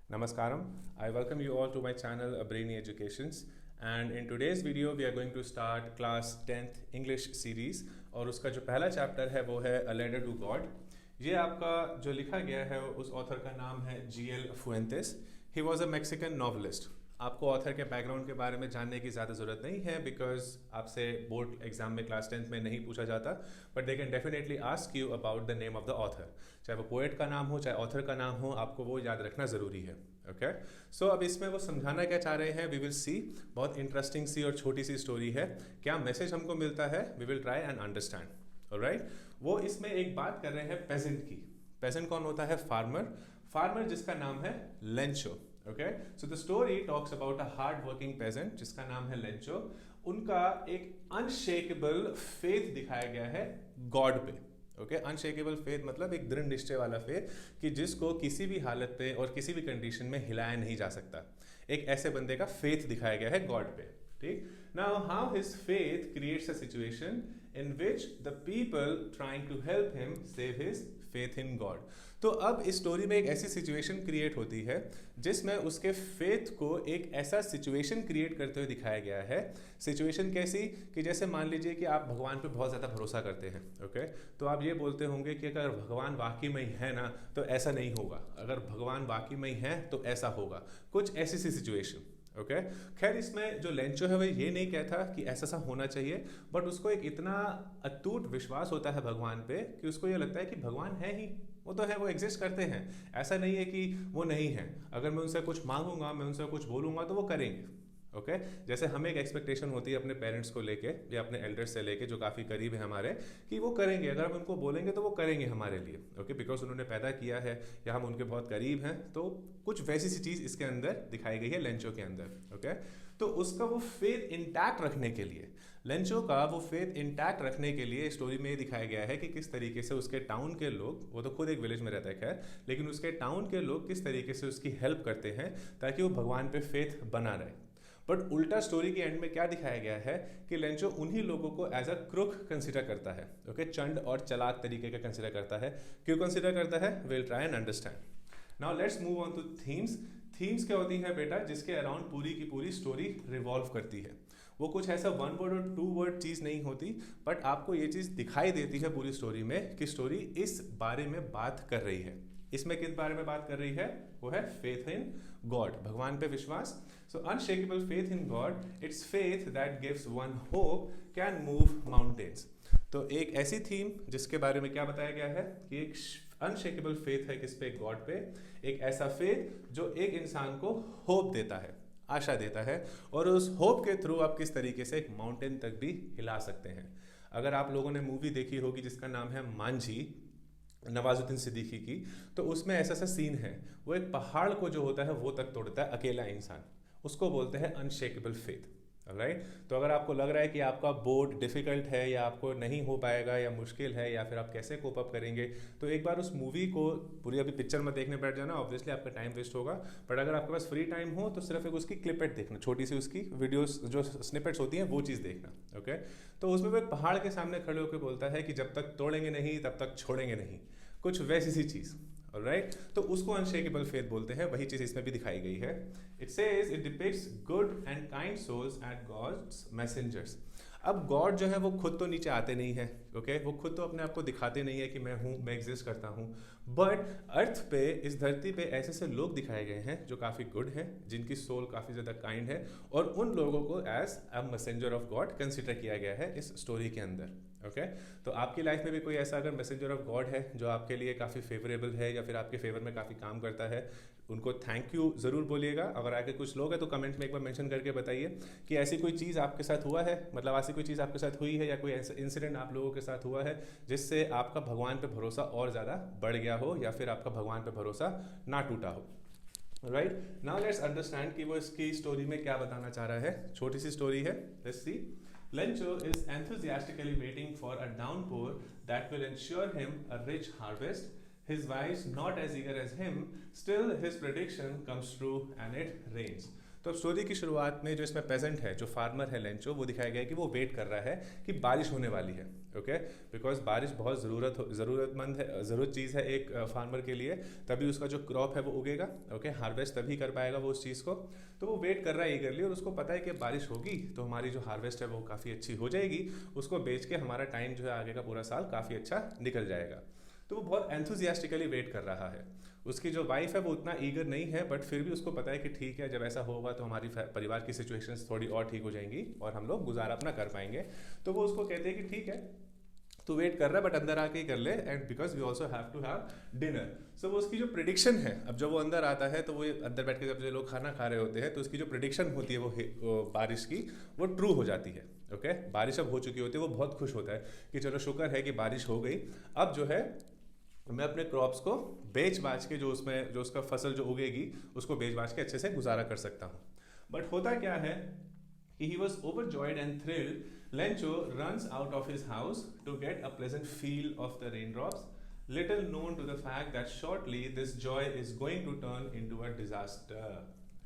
Namaskaram. I welcome you all to my channel Brainy Educations, and in today's video we are going to start class 10th English series और उसका जो पहला chapter है वो है A Letter to God। ये आपका जो लिखा गया है उस ऑथर का नाम है G.L. Fuentes। He was a Mexican novelist। आपको ऑथर के बैकग्राउंड के बारे में जानने की ज़्यादा ज़रूरत नहीं है बिकॉज आपसे बोर्ड एग्जाम में क्लास 10th में नहीं पूछा जाता, but they can definitely ask you about the name of the author. चाहे वो पोएट का नाम हो चाहे ऑथर का नाम हो, आपको वो याद रखना ज़रूरी है। ओके सो अब इसमें वो समझाना क्या चाह रहे हैं वी विल सी। बहुत इंटरेस्टिंग सी और छोटी सी स्टोरी है। क्या मैसेज हमको मिलता है we will try and understand. Alright, वो इसमें एक बात कर रहे हैं पेजेंट की। पेजेंट कौन होता है? फार्मर। फार्मर जिसका नाम है Lencho. Okay so the story talks about a hard working peasant जिसका नाम है लेंचो। उनका एक अनशेकेबल फेथ दिखाया गया है गॉड पे। ओके अनशेकेबल फेथ मतलब एक दृढ़ निश्चय वाला फेथ कि जिसको किसी भी हालत पे और किसी भी कंडीशन में हिलाया नहीं जा सकता। एक ऐसे बंदे का फेथ दिखाया गया है गॉड पे। ठीक, now how his faith creates a situation in which the people trying to help him save his faith in God। तो अब इस स्टोरी में एक ऐसी सिचुएशन क्रिएट होती है जिसमें उसके फेथ को एक ऐसा सिचुएशन क्रिएट करते हुए दिखाया गया है। सिचुएशन कैसी कि जैसे मान लीजिए कि आप भगवान पे बहुत ज़्यादा भरोसा करते हैं। ओके तो आप ये बोलते होंगे कि अगर भगवान वाकई में ही है ना तो ऐसा नहीं होगा, अगर भगवान वाकई में ही है तो ऐसा होगा, कुछ ऐसी सी सिचुएशन। ओके खैर इसमें जो लेंचो है वो ये नहीं कहता कि ऐसा सा होना चाहिए, बट उसको एक इतना अटूट विश्वास होता है भगवान पे कि उसको ये लगता है कि भगवान है ही, वो तो है, वो एग्जिस्ट करते हैं। ऐसा नहीं है कि वो नहीं है। अगर मैं उनसे कुछ मांगूंगा, मैं उनसे कुछ बोलूंगा तो वो करेंगे। ओके जैसे हमें एक एक्सपेक्टेशन होती है अपने पेरेंट्स को लेके या अपने एल्डर्स से लेके जो काफ़ी करीब है हमारे, कि वो करेंगे, अगर हम उनको बोलेंगे तो वो करेंगे हमारे लिए। ओके बिकॉज उन्होंने पैदा किया है या हम उनके बहुत करीब हैं, तो कुछ वैसी सी चीज़ इसके अंदर दिखाई गई है लेंचो के अंदर। ओके तो उसका वो फेथ इंटैक्ट रखने के लिए, लेंचो का वो फेथ इंटैक्ट रखने के लिए स्टोरी में ये दिखाया गया है कि किस तरीके से उसके टाउन के लोग, वो तो खुद एक विलेज में रहता है खैर, लेकिन उसके टाउन के लोग किस तरीके से उसकी हेल्प करते हैं ताकि वो भगवान पे फेथ बना रहे। बट उल्टा स्टोरी के एंड में क्या दिखाया गया है कि लेंचो उन्हीं लोगों को एज अ क्रुक कंसिडर करता है। ओके चंड और चालाक तरीके का कंसिडर करता है। क्यों कंसिडर करता है? Will try and understand. Now let's move on to themes. Themes क्या होती है बेटा? जिसके अराउंड पूरी की पूरी स्टोरी रिवॉल्व करती है। वो कुछ ऐसा वन वर्ड और टू वर्ड चीज़ नहीं होती, बट आपको ये चीज़ दिखाई देती है पूरी स्टोरी में कि स्टोरी इस बारे में बात कर रही है। इसमें किस बारे में बात कर रही है? वो है फेथ इन गॉड, भगवान पे विश्वास। So unshakeable faith in God, it's faith that gives one hope can move mountains. तो एक ऐसी थीम जिसके बारे में क्या बताया गया है कि एक अनशेकेबल फेथ है किस पे? गॉड पे। एक ऐसा फेथ जो एक इंसान को होप देता है, आशा देता है, और उस होप के थ्रू आप किस तरीके से एक माउंटेन तक भी हिला सकते हैं। अगर आप लोगों ने मूवी देखी होगी जिसका नाम है मांझी, नवाजुद्दीन सिद्दीकी की, तो उसमें ऐसा सा सीन है, वो एक पहाड़ को जो होता है वो तक तोड़ता है अकेला इंसान, उसको बोलते हैं अनशेकेबल फेथ। राइट तो अगर आपको लग रहा है कि आपका बोर्ड डिफिकल्ट है या आपको नहीं हो पाएगा या मुश्किल है या फिर आप कैसे कोप अप करेंगे, तो एक बार उस मूवी को पूरी अभी पिक्चर में देखने बैठ जाना, ऑब्वियसली आपका टाइम वेस्ट होगा। बट अगर आपके पास फ्री टाइम हो तो सिर्फ एक उसकी क्लिपेट देखना, छोटी सी उसकी वीडियोस जो स्निपेट्स होती हैं वो चीज़ देखना। ओके तो उसमें वो एक पहाड़ के सामने खड़े होकर बोलता है कि जब तक तोड़ेंगे नहीं तब तक छोड़ेंगे नहीं, कुछ वैसी सी चीज़। ऑलराइट तो उसको अनशेकेबल फेथ बोलते हैं। वही चीज़ इसमें भी दिखाई गई है। It says it depicts good and kind souls at God's messengers. अब गॉड जो है वो खुद तो नीचे आते नहीं है। ओके वो खुद तो अपने आप को दिखाते नहीं है कि मैं हूँ, मैं एग्जिस्ट करता हूँ, बट अर्थ पे, इस धरती पे ऐसे ऐसे लोग दिखाए गए हैं जो काफ़ी गुड हैं, जिनकी सोल काफ़ी ज़्यादा काइंड है, और उन लोगों को as a messenger of God consider किया गया है इस स्टोरी के अंदर। ओके तो आपकी लाइफ में भी कोई ऐसा अगर मैसेंजर ऑफ गॉड है जो आपके लिए काफ़ी फेवरेबल है या फिर आपके फेवर में काफ़ी काम करता है, उनको थैंक यू ज़रूर बोलिएगा। अगर आगे कुछ लोग हैं तो कमेंट में एक बार मेंशन करके बताइए कि ऐसी कोई चीज़ आपके साथ हुआ है, मतलब ऐसी कोई चीज़ आपके साथ हुई है या कोई ऐसा इंसिडेंट आप लोगों के साथ हुआ है जिससे आपका भगवान पे भरोसा और ज़्यादा बढ़ गया हो या फिर आपका भगवान पे भरोसा ना टूटा हो। राइट नाउ लेट्स अंडरस्टैंड कि वो इसकी स्टोरी में क्या बताना चाह रहा है। छोटी सी स्टोरी है, let's see. Lencho is enthusiastically waiting for a downpour that will ensure him a rich harvest. His wives not as eager as him, still his prediction comes true and it rains. तो अब story की शुरुआत में जो इसमें pageant है, जो farmer है लेंचो, वो दिखाया गया है कि वो वेट कर रहा है कि बारिश होने वाली है। ओके, बिकॉज बारिश बहुत ज़रूरतमंद है, ज़रूरत चीज़ है एक फार्मर के लिए, तभी उसका जो क्रॉप है वो उगेगा। ओके, हार्वेस्ट तभी कर पाएगा वो उस चीज़ को। तो वो वेट कर रहा है ईगरली, और उसको पता है कि बारिश होगी तो हमारी जो हार्वेस्ट है वो काफ़ी अच्छी हो जाएगी, उसको बेच के हमारा टाइम जो है आगे का पूरा साल काफ़ी अच्छा निकल जाएगा। तो वो बहुत एंथुजियास्टिकली वेट कर रहा है। उसकी जो वाइफ है वो उतना ईगर नहीं है, बट फिर भी उसको पता है कि ठीक है, जब ऐसा होगा तो हमारी परिवार की सिचुएशंस थोड़ी और ठीक हो जाएंगी और हम लोग गुजारा अपना कर पाएंगे। तो वो उसको कहते हैं कि ठीक है, तू वेट कर रहा है बट अंदर आके ही कर ले, and because we also have to have dinner. So वो उसकी जो प्रिडिक्शन है, अब जब वो अंदर आता है तो वो अंदर बैठ के जब जो लोग खाना खा रहे होते हैं तो उसकी जो प्रिडिक्शन होती है वो बारिश की, वो ट्रू हो जाती है। ओके, बारिश अब हो चुकी होती है, वो बहुत खुश होता है कि चलो शुक्र है कि बारिश हो गई, अब जो है मैं अपने क्रॉप्स को बेच बाच के जो उसका फसल जो उगेगी उसको बेच बाच के अच्छे से गुजारा कर सकता हूँ। बट होता क्या है कि he was overjoyed and thrilled. Lencho runs out of his house to get a pleasant feel of the raindrops, little known to the fact that shortly this joy is going to turn into a disaster.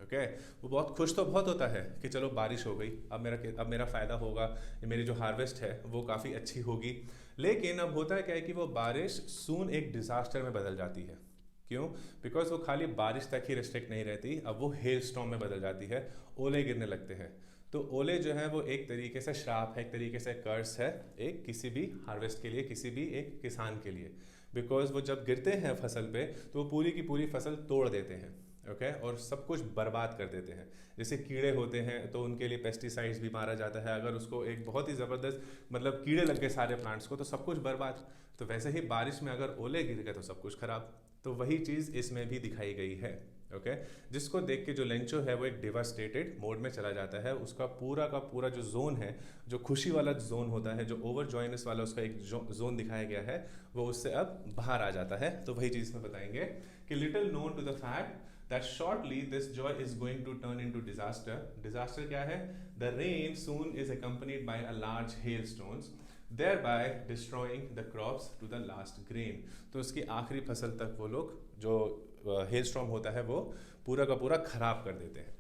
Okay, वो बहुत खुश तो बहुत होता है कि चलो बारिश हो गई, अब मेरा फ़ायदा होगा, मेरी जो हार्वेस्ट है वो काफ़ी अच्छी होगी। लेकिन अब होता है क्या है कि वो बारिश सून एक डिज़ास्टर में बदल जाती है। क्यों? बिकॉज वो खाली बारिश तक ही रिस्ट्रिक्ट नहीं रहती, अब वो हेल स्टॉर्म में बदल जाती है, ओले गिरने लगते हैं। तो ओले जो है वो एक तरीके से श्राप है, एक तरीके से कर्स है, एक किसी भी हार्वेस्ट के लिए, किसी भी एक किसान के लिए। बिकॉज वो जब गिरते हैं फसल पे तो वो पूरी की पूरी फसल तोड़ देते हैं। ओके, और सब कुछ बर्बाद कर देते हैं। जैसे कीड़े होते हैं तो उनके लिए पेस्टिसाइड्स भी मारा जाता है, अगर उसको एक बहुत ही ज़बरदस्त मतलब कीड़े लग गए सारे प्लांट्स को तो सब कुछ बर्बाद। तो वैसे ही बारिश में अगर ओले गिर गए तो सब कुछ खराब। तो वही चीज़ इसमें भी दिखाई गई है। ओके, जिसको देख के जो लेंचो है वो एक डिवास्टेटेड मोड में चला जाता है। उसका पूरा का पूरा जो जोन है, जो खुशी वाला जोन होता है, जो ओवर जॉयनेस वाला उसका एक जोन दिखाया गया है, वो उससे अब बाहर आ जाता है। तो वही चीज़ में बताएंगे कि little known to the fact that shortly this joy is going to turn into disaster. Disaster क्या है? The rain soon is accompanied by a large hailstones, thereby destroying the crops to the last grain. तो उसकी आखिरी फसल तक वो लोग जो hailstorm होता है वो पूरा का पूरा खराब कर देते हैं।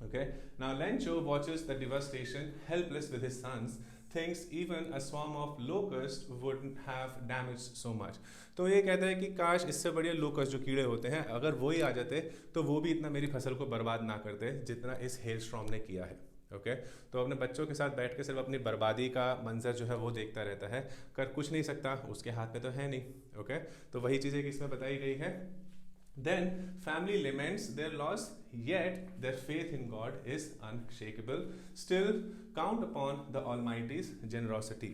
Okay, now Lencho watches the devastation, helpless with his sons, thinks even a swarm of locusts wouldn't have damaged so much. तो ये कहता है कि काश इससे बढ़िया लोकस्ट जो कीड़े होते हैं अगर वो ही आ जाते तो वो भी इतना मेरी फसल को बर्बाद ना करते जितना इस हेल स्टॉर्म ने किया है। ओके, तो अपने बच्चों के साथ बैठ के सिर्फ अपनी बर्बादी का मंजर जो है वो देखता रहता है, कर कुछ नहीं सकता, उसके हाथ में तो है नहीं। ओके, तो वही चीज़ें इसमें बताई गई है। Then family laments their loss, yet their faith in God is unshakable. Still count upon the Almighty's generosity.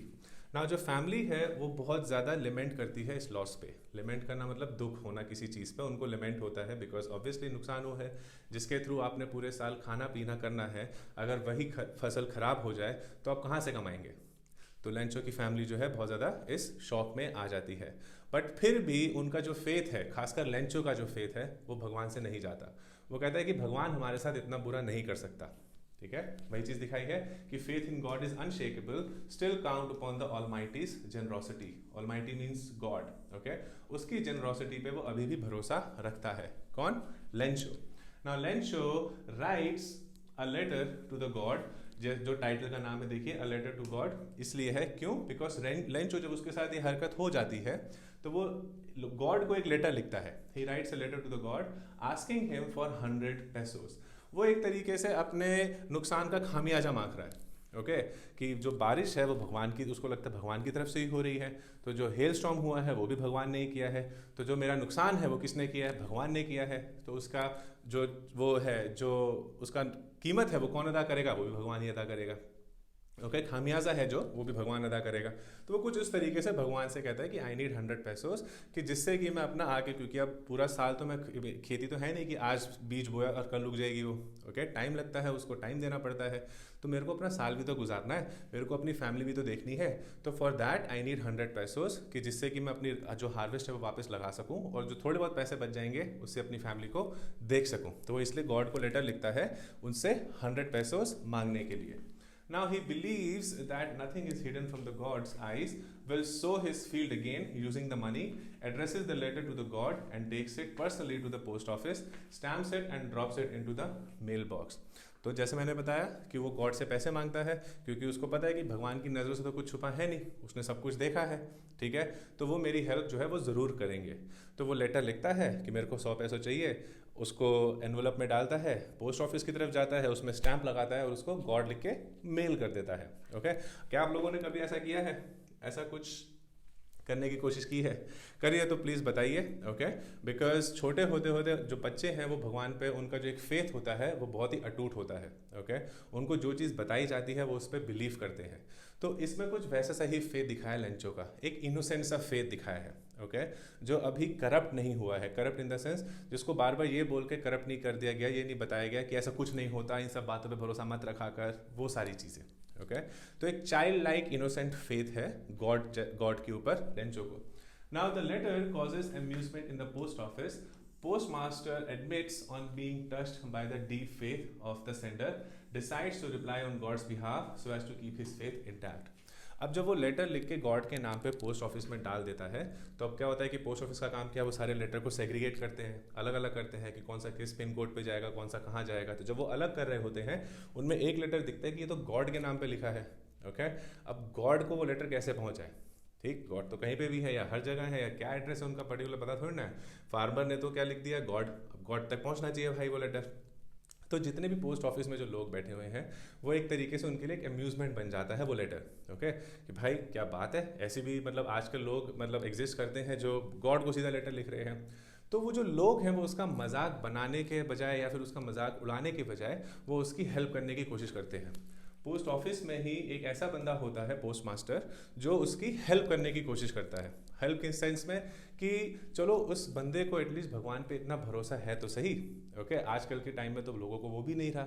Now जो फैमिली है वो बहुत ज़्यादा लिमेंट करती है इस लॉस पे। लिमेंट करना मतलब दुख होना किसी चीज़ पे, उनको लिमेंट होता है बिकॉज ऑब्वियसली नुकसान हो है जिसके थ्रू आपने पूरे साल खाना पीना करना है। अगर वही फसल ख़राब हो जाए तो आप कहाँ से कमाएंगे? तो लेंचो की फैमिली जो है बहुत ज़्यादा इस शॉक में आ जाती है। बट फिर भी उनका जो फेथ है, खासकर लेंचो का जो फेथ है, वो भगवान से नहीं जाता। वो कहता है कि भगवान हमारे साथ इतना बुरा नहीं कर सकता। ठीक है, वही चीज़ दिखाई है कि faith in God is unshakeable, still count upon the Almighty's generosity. Almighty means God. Okay, उसकी जनरोसिटी पे वो अभी भी भरोसा रखता है। कौन? Lencho. Now Lencho writes a letter to the God, जो टाइटल का नाम है देखिए, अ लेटर टू गॉड, इसलिए है क्यों? बिकॉज लेंचो जब उसके साथ ये हरकत हो जाती है तो वो गॉड को एक लेटर लिखता है। He writes a letter to the God asking him for 100 pesos। वो एक तरीके से अपने नुकसान का खामियाजा मांग रहा है। ओके, कि जो बारिश है वो भगवान की, उसको लगता है भगवान की तरफ से ही हो रही है, तो जो हेल स्टॉर्म हुआ है वो भी भगवान ने ही किया है, तो जो मेरा नुकसान है वो किसने किया है? भगवान ने किया है। तो उसका जो वो है, जो उसका कीमत है वो कौन अदा करेगा? वो भी भगवान ही अदा करेगा। ओके, खामियाजा है जो, वो भी भगवान अदा करेगा। तो वो कुछ इस तरीके से भगवान से कहता है कि आई नीड 100 pesos, कि जिससे कि मैं अपना आगे, क्योंकि अब पूरा साल तो मैं खेती तो है नहीं कि आज बीज बोया और कल उग जाएगी वो। ओके, टाइम लगता है, उसको टाइम देना पड़ता है। तो मेरे को अपना साल भी तो गुजारना है, मेरे को अपनी फैमिली भी तो देखनी है। तो for that I need 100 pesos, कि जिससे कि मैं अपनी जो हार्वेस्ट है वो वापस लगा सकूँ और जो थोड़े बहुत पैसे बच जाएंगे उससे अपनी फैमिली को देख सकूँ। तो वो इसलिए गॉड को लेटर लिखता है उनसे 100 pesos मांगने के लिए। Now he believes that nothing is hidden from the God's eyes, will sow his field again using the money, addresses the letter to the God and takes it personally to the post office, stamps it and drops it into the mailbox. तो जैसे मैंने बताया कि वो God से पैसे मांगता है क्योंकि उसको पता है कि भगवान की नज़रों से तो कुछ छुपा है नहीं, उसने सब कुछ देखा है, ठीक है, तो वो मेरी हेल्प जो है वो ज़रूर करेंगे। तो वो लेटर लिखता है कि मेरे को 100 पैसे चाहिए, उसको एनवलप में डालता है, पोस्ट ऑफिस की तरफ जाता है, उसमें स्टैंप लगाता है और उसको गॉड लिख के मेल कर देता है। ओके, क्या आप लोगों ने कभी ऐसा किया है, ऐसा कुछ करने की कोशिश की है? करिए तो प्लीज़ बताइए। ओके, बिकॉज छोटे होते होते जो बच्चे हैं वो भगवान पे उनका जो एक फेथ होता है वो बहुत ही अटूट होता है। ओके, उनको जो चीज़ बताई जाती है वो उस पर बिलीव करते हैं। तो इसमें कुछ वैसा सा ही फेथ दिखाया लेंचो का, एक इनोसेंट सा फेथ दिखाया है। ओके, जो अभी करप्ट नहीं हुआ है, करप्ट इन द सेंस जिसको बार बार ये बोल के करप्ट नहीं कर दिया गया, ये नहीं बताया गया कि ऐसा कुछ नहीं होता, इन सब बातों पे भरोसा मत रखा कर, वो सारी चीज़ें। ओके, तो एक चाइल्ड लाइक इनोसेंट फेथ है गॉड के ऊपर लेंचो को। Now the letter causes amusement in the post office. Postmaster admits on being touched by the deep faith of the sender, decides to reply on God's behalf so as to keep his faith intact. अब जब वो letter लिख के God के नाम पे post office में डाल देता है तो अब क्या होता है कि पोस्ट ऑफिस का काम क्या है, वो सारे लेटर को सेग्रीगेट करते हैं, अलग अलग करते हैं कि कौन सा किस पिन कोड पे जाएगा, कौन सा कहाँ जाएगा। तो जब वो अलग कर रहे होते हैं उनमें एक लेटर दिखता है कि ये तो गॉड के नाम पे लिखा है। ओके, अब गॉड को वो लेटर कैसे पहुँचाए? ठीक, गॉड तो कहीं पे भी है या हर जगह है या क्या एड्रेस है उनका पर्टिकुलर पता थोड़ी ना है। फार्मर ने तो क्या लिख दिया, गॉड तक पहुँचना चाहिए भाई वो लेटर। तो जितने भी पोस्ट ऑफिस में जो लोग बैठे हुए हैं वो एक तरीके से उनके लिए एक अम्यूजमेंट बन जाता है वो लेटर। ओके, कि भाई क्या बात है, ऐसे भी मतलब आजकल लोग मतलब एग्जिस्ट करते हैं जो गॉड को सीधा लेटर लिख रहे हैं। तो वो जो लोग हैं वो उसका मजाक बनाने के बजाय या फिर उसका मजाक उड़ाने के बजाय वो उसकी हेल्प करने की कोशिश करते हैं। पोस्ट ऑफिस में ही एक ऐसा बंदा होता है पोस्ट मास्टर जो उसकी हेल्प करने की कोशिश करता है। हेल्प के सेंस में कि चलो उस बंदे को एटलीस्ट भगवान पे इतना भरोसा है तो सही। ओके, आजकल के टाइम में तो लोगों को वो भी नहीं रहा,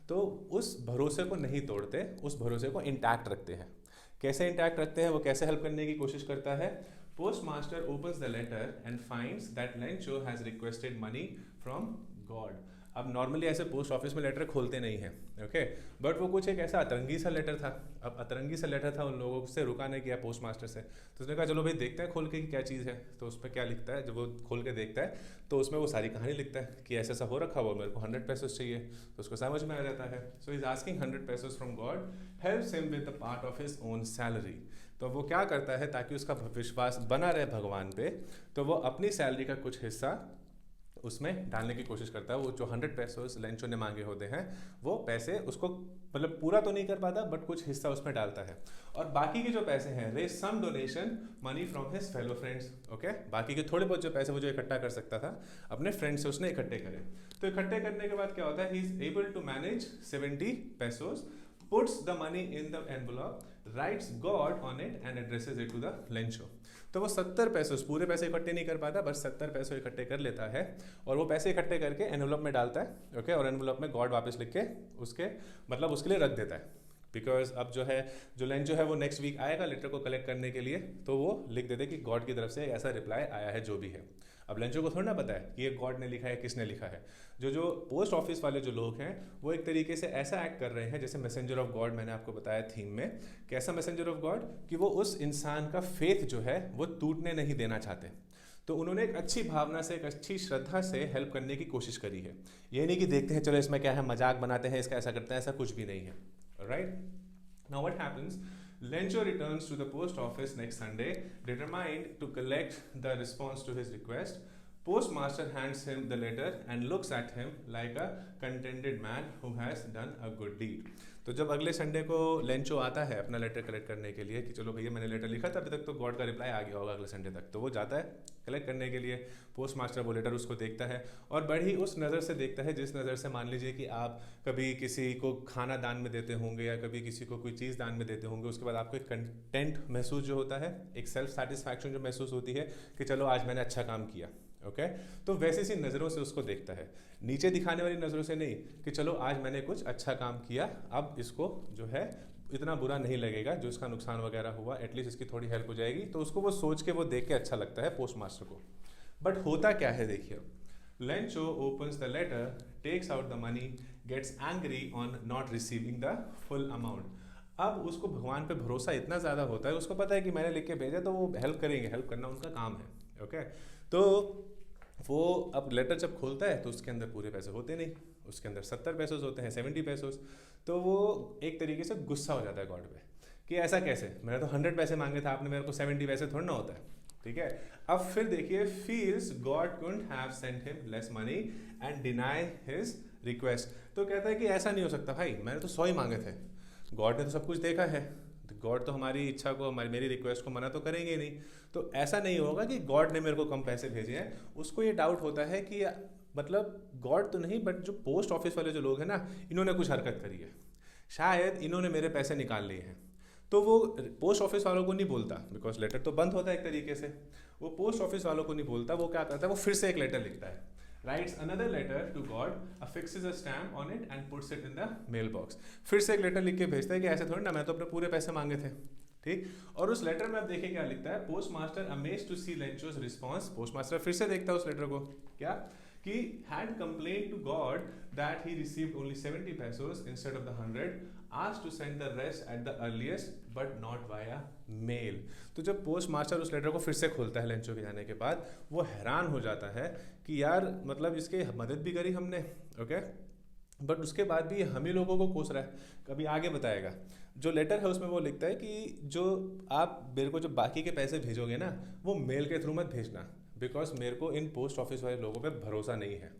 तो उस भरोसे को नहीं तोड़ते, उस भरोसे को इंटैक्ट रखते हैं। कैसे इंटैक्ट रखते हैं, वो कैसे हेल्प करने की कोशिश करता है? Post master opens the letter and finds that Lencho has requested money from God. अब नॉर्मली ऐसे पोस्ट ऑफिस में लेटर खोलते नहीं हैं, ओके, बट वो कुछ एक ऐसा अतरंगी सा लेटर था। अब अतरंगी सा लेटर था, उन लोगों से रुका नहीं किया पोस्ट मास्टर से, तो उसने कहा चलो भाई देखते हैं खोल के कि क्या चीज़ है। तो उस पर क्या लिखता है, जब वो खोल के देखता है तो उसमें वो सारी कहानी लिखता है कि ऐसा ऐसा हो रखा हुआ, मेरे को 100 पैसेस चाहिए। तो उसको समझ में आ जाता है। So is asking 100 pesos from God, helps him with the part of his own salary. तो वो क्या करता है ताकि उसका विश्वास बना रहे भगवान पे, तो वो अपनी सैलरी का कुछ हिस्सा उसमें डालने की कोशिश करता है। वो जो 100 पैसे लेंचो ने मांगे होते हैं वो पैसे उसको मतलब पूरा तो नहीं कर पाता बट कुछ हिस्सा उसमें डालता है, और बाकी के जो पैसे हैं raise some donation money from his fellow friends. Okay, बाकी के थोड़े बहुत जो पैसे वो जो इकट्ठा कर सकता था अपने फ्रेंड से उसने इकट्ठे करे। तो इकट्ठे करने के बाद क्या होता है, he is able to manage 70 pesos, puts the money in the envelope, writes God on it and addresses it to the lencho। तो वो 70 पैसे, पूरे पैसे इकट्ठे नहीं कर पाता, बस 70 पैसे इकट्ठे कर लेता है और वो पैसे इकट्ठे करके एनवलप में डालता है। ओके, और एनवलप में गॉड वापस लिख के उसके मतलब उसके लिए रख देता है। बिकॉज अब जो है जो लेंचो है वो नेक्स्ट वीक आएगा लेटर को कलेक्ट करने के लिए, तो वो लिख देते कि गॉड की तरफ से ऐसा रिप्लाई आया है जो भी है। अब लेंचो को थोड़ा ना पता है कि ये गॉड ने लिखा है, किसने लिखा है। जो पोस्ट ऑफिस वाले जो लोग हैं वो एक तरीके से ऐसा एक्ट कर रहे हैं जैसे मैसेंजर ऑफ गॉड, मैंने आपको बताया थीम में, कैसा मैसेंजर ऑफ गॉड, कि वो उस इंसान का फेथ जो है वो टूटने नहीं देना चाहते। तो उन्होंने एक अच्छी भावना से, एक अच्छी श्रद्धा से हेल्प करने की कोशिश करी है। ये नहीं कि देखते हैं चलो इसमें क्या है, मजाक बनाते हैं, इसका ऐसा करते हैं, ऐसा कुछ भी नहीं है। Right, now what happens, Lencho returns to the post office next Sunday, determined to collect the response to his request. Postmaster hands him the letter and looks at him like a contented man who has done a good deed. तो जब अगले Sunday को Lencho आता है अपना letter collect करने के लिए कि चलो भैया मैंने लेटर लिखा था, अभी तक तो गॉड का रिप्लाई आ गया होगा अगले संडे तक, तो वो जाता है कलेक्ट करने के लिए। पोस्ट मास्टर वो लेटर उसको देखता है और बड़ी उस नज़र से देखता है जिस नज़र से मान लीजिए कि आप कभी किसी को खाना दान में देते होंगे या कभी किसी को कोई चीज़ दान में देते होंगे, उसके बाद आपको एक कंटेंट महसूस जो होता है, एक सेल्फ सेटिस्फैक्शन जो महसूस होती है कि चलो आज मैंने अच्छा काम किया। ओके, तो वैसी सी नज़रों से उसको देखता है, नीचे दिखाने वाली नज़रों से नहीं कि चलो आज मैंने कुछ अच्छा काम किया, अब इसको जो है इतना बुरा नहीं लगेगा, जो इसका नुकसान वगैरह हुआ एटलीस्ट इसकी थोड़ी हेल्प हो जाएगी। तो उसको वो सोच के वो देख के अच्छा लगता है पोस्ट मास्टर को। बट होता क्या है देखिए, Lencho opens the letter, takes out the money, gets angry on not receiving the full amount. अब उसको भगवान पे भरोसा इतना ज़्यादा होता है, उसको पता है कि मैंने लिख के भेजा तो वो हेल्प करेंगे, हेल्प करना उनका काम है। ओके, तो वो अब लेटर जब खोलता है तो उसके अंदर पूरे पैसे होते नहीं, उसके अंदर 70 पैसे होते हैं, 70 पैसे। तो वो एक तरीके से गुस्सा हो जाता है गॉड पे कि ऐसा कैसे, मैंने तो 100 पैसे मांगे थे, आपने मेरे को 70 पैसे थोड़ा ना होता है। ठीक है, अब फिर देखिए, feels God couldn't have sent him less money and deny his request. तो कहता है कि ऐसा नहीं हो सकता भाई, मैंने तो 100 ही मांगे थे, गॉड ने तो सब कुछ देखा है, गॉड तो हमारी इच्छा को, हमारी मेरी रिक्वेस्ट को मना तो करेंगे नहीं। तो ऐसा नहीं होगा कि गॉड ने मेरे को कम पैसे भेजे हैं। उसको ये डाउट होता है कि मतलब गॉड तो नहीं, बट जो पोस्ट ऑफिस वाले जो लोग हैं ना, इन्होंने कुछ हरकत करी है, शायद इन्होंने मेरे पैसे निकाल लिए हैं। तो वो पोस्ट ऑफिस वालों को नहीं बोलता, बिकॉज लेटर तो बंद होता है एक तरीके से, वो पोस्ट ऑफिस वालों को नहीं बोलता। वो क्या करता है, वो फिर से एक लेटर लिखता है, writes another letter to God, affixes a stamp on it and puts it in the mailbox। फिर से एक लेटर लिख के भेजता है कि ऐसे थोड़ी ना, मैं तो अपने पूरे पैसे मांगे थे। ठीक, और उस लेटर में आप देखिए क्या लिखता है, post master amazed to see Lencho's response. Postmaster फिर से देखता है उस लेटर को, क्या कि had complained to God that he received only 70 pesos instead of the 100, asked to send the rest at the earliest but not via mail। तो जब पोस्ट मास्टर उस लेटर को फिर से खोलता है लेंचो के जाने के बाद, वो हैरान हो जाता है कि यार मतलब इसके मदद भी करी हमने, ओके, बट उसके बाद भी हम ही लोगों को कोस रहा है। कभी आगे बताएगा, जो लेटर है उसमें वो लिखता है कि जो आप मेरे को जो बाकी के पैसे भेजोगे ना, वो मेल के थ्रू मत भेजना, बिकॉज मेरे को इन पोस्ट ऑफिस वाले लोगों पे भरोसा नहीं है।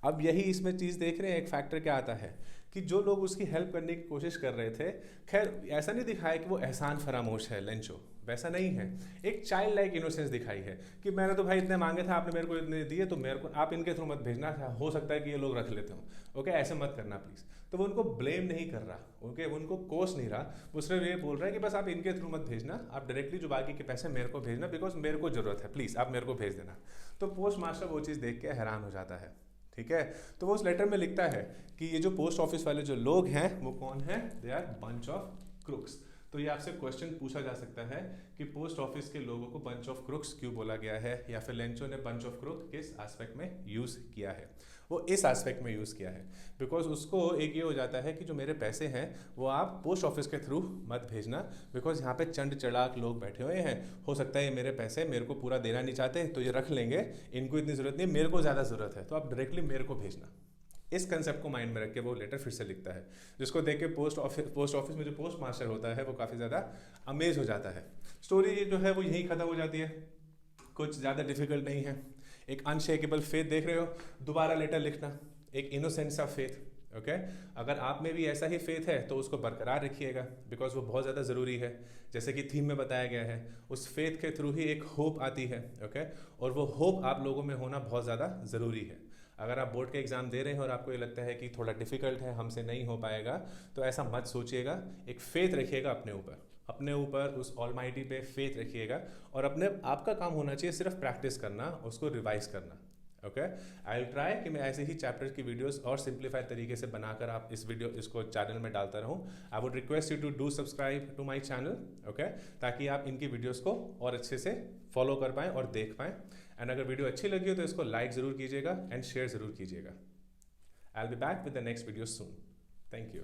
अब यही इसमें चीज़ देख रहे हैं, एक फैक्टर क्या आता है कि जो लोग उसकी हेल्प करने की कोशिश कर रहे थे, खैर ऐसा नहीं दिखाया कि वो एहसान फरामोश है लेंचो, वैसा नहीं है। एक चाइल्ड लाइक इनोसेंस दिखाई है कि मैंने तो भाई इतने मांगे थे, आपने मेरे को इतने दिए, तो मेरे को आप इनके थ्रू मत भेजना, हो सकता है कि ये लोग रख लेते हो, ओके, ऐसे मत करना प्लीज़। तो वो उनको ब्लेम नहीं कर रहा, ओके, उनको कोस नहीं रहा, वो सिर्फ ये बोल रहा है कि बस आप इनके थ्रू मत भेजना, आप डायरेक्टली जो बाकी के पैसे मेरे को भेजना, बिकॉज मेरे को ज़रूरत है, प्लीज़ आप मेरे को भेज देना। तो पोस्ट मास्टर वो चीज़ देख के हैरान हो जाता है। ठीक है, तो वो उस लेटर में लिखता है कि ये जो पोस्ट ऑफिस वाले जो लोग हैं वो कौन है, they are bunch of crooks. तो ये आपसे क्वेश्चन पूछा जा सकता है कि पोस्ट ऑफिस के लोगों को बंच ऑफ क्रुक्स क्यों बोला गया है, या फिर लेंचो ने बंच ऑफ क्रुक किस एस्पेक्ट में यूज़ किया है। वो इस एस्पेक्ट में यूज़ किया है बिकॉज उसको एक ये हो जाता है कि जो मेरे पैसे हैं वो आप पोस्ट ऑफिस के थ्रू मत भेजना, बिकॉज यहाँ पे चंड चढ़ाक लोग बैठे हुए हैं, हो सकता है ये मेरे पैसे मेरे को पूरा देना नहीं चाहते, तो ये रख लेंगे, इनको इतनी ज़रूरत नहीं, मेरे को ज़्यादा ज़रूरत है, तो आप डायरेक्टली मेरे को भेजना। इस कंसेप्ट को माइंड में रख के वो लेटर फिर से लिखता है, जिसको देख के पोस्ट ऑफिस में जो पोस्ट मास्टर होता है वो काफ़ी ज़्यादा अमेज हो जाता है। स्टोरी जो है वो यहीं ख़त्म हो जाती है, कुछ ज़्यादा डिफिकल्ट नहीं है। एक अनशेकेबल फेथ देख रहे हो, दोबारा लेटर लिखना, एक इनोसेंट सा फेथ, ओके। अगर आप में भी ऐसा ही फेथ है तो उसको बरकरार रखिएगा, बिकॉज वो बहुत ज़्यादा ज़रूरी है। जैसे कि थीम में बताया गया है, उस फेथ के थ्रू ही एक होप आती है, ओके, और वो होप आप लोगों में होना बहुत ज़्यादा ज़रूरी है। अगर आप बोर्ड के एग्ज़ाम दे रहे हैं और आपको ये लगता है कि थोड़ा डिफिकल्ट है, हमसे नहीं हो पाएगा, तो ऐसा मत सोचिएगा, एक फेथ रखिएगा अपने ऊपर उस ऑलमाइटी पे फेथ रखिएगा, और आपका काम होना चाहिए सिर्फ प्रैक्टिस करना, उसको रिवाइज करना, ओके। आई विल ट्राई कि मैं ऐसे ही चैप्टर की वीडियोस और सिंप्लीफाइड तरीके से बनाकर आप इसको चैनल में डालता रहूं। I would request you to do subscribe to my channel, okay, ताकि आप इनकी वीडियोस को और अच्छे से फॉलो कर पाएँ और देख पाएँ। एंड अगर वीडियो अच्छी लगी हो तो इसको लाइक ज़रूर कीजिएगा एंड शेयर ज़रूर कीजिएगा। I will be back with the next video soon. Thank you.